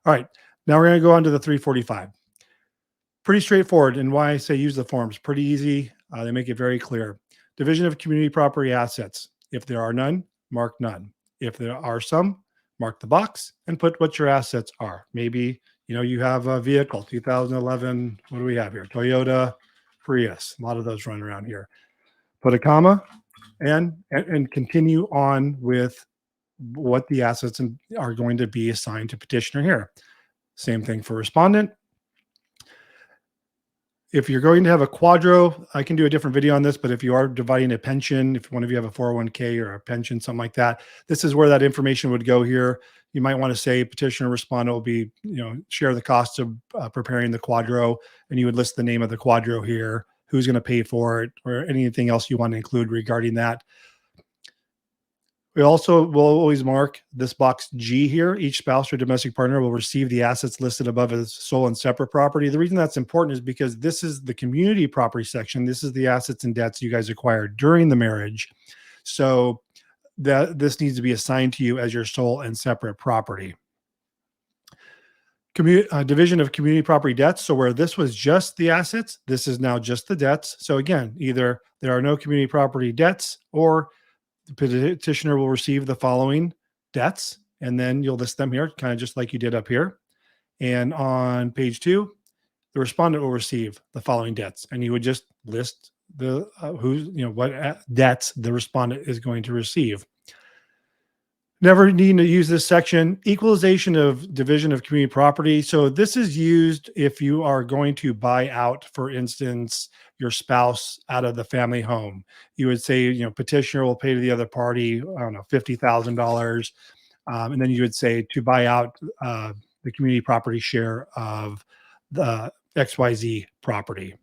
All right, now we're going to go on to the 345. Pretty straightforward, and why I say use the forms. Pretty easy. They make it very clear. Division of community property assets. If there are none, mark none. If there are some, mark the box and put what your assets are. Maybe, you have a vehicle, 2011, what do we have here? Toyota Prius. A lot of those run around here. Put a comma and continue on with what the assets are going to be assigned to petitioner here. Same thing for respondent. If you're going to have a Quadro, I can do a different video on this, but if you are dividing a pension, if one of you have a 401k or a pension, something like that, this is where that information would go here. You might want to say petitioner respondent will be, share the cost of preparing the Quadro, and you would list the name of the Quadro here, who's going to pay for it, or anything else you want to include regarding that. We also will always mark this box G here. Each spouse or domestic partner will receive the assets listed above as sole and separate property. The reason that's important is because this is the community property section. This is the assets and debts you guys acquired during the marriage. So this needs to be assigned to you as your sole and separate property. Division of community property debts. So where this was just the assets, this is now just the debts. So again, either there are no community property debts, or the petitioner will receive the following debts, and then you'll list them here, kind of just like you did up here. And on page 2, the respondent will receive the following debts, and you would just list the what debts the respondent is going to receive. Never need to use this section. Equalization of division of community property. So this is used if you are going to buy out, for instance, your spouse out of the family home. You would say, petitioner will pay to the other party, I don't know, $50,000. And then you would say to buy out the community property share of the XYZ property.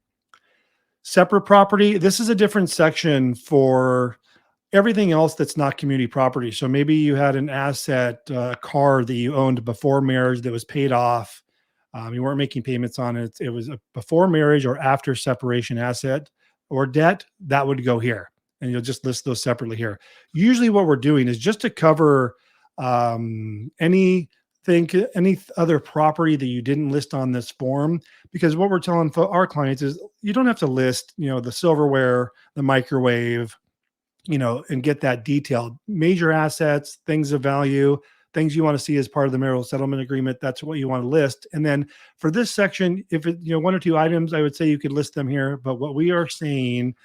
Separate property. This is a different section for everything else that's not community property. So maybe you had an asset, car that you owned before marriage that was paid off. You weren't making payments on it. It was a before marriage or after separation asset or debt, that would go here. And you'll just list those separately here. Usually what we're doing is just to cover any other property that you didn't list on this form, because what we're telling our clients is you don't have to list, the silverware, the microwave, and get that detailed. Major assets, things of value, things you want to see as part of the marital settlement agreement, that's what you want to list. And then for this section, if it, 1 or 2 items, I would say you could list them here. But what we are saying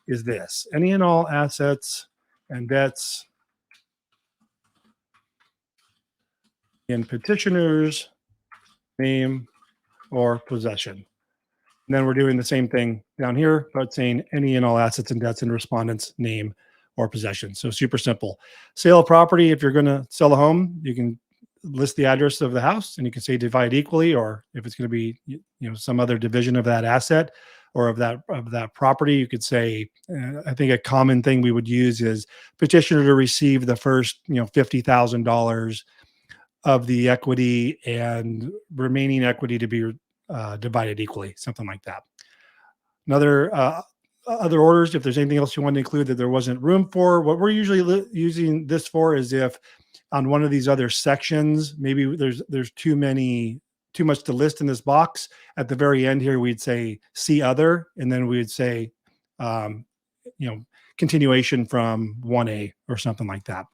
is this: any and all assets and debts in petitioner's name or possession. And then we're doing the same thing down here, but saying any and all assets and debts in respondent's name or possession. So super simple. Sale of property. If you're going to sell a home, you can list the address of the house and you can say divide equally, or if it's going to be, some other division of that asset or of that property, you could say, I think a common thing we would use is petitioner to receive the first, $50,000 of the equity and remaining equity to be divided equally, something like that. Other orders, if there's anything else you want to include that there wasn't room for. What we're usually using this for is if on one of these other sections, maybe there's too much to list in this box. At the very end here, we'd say see other, and then we would say, continuation from 1A or something like that.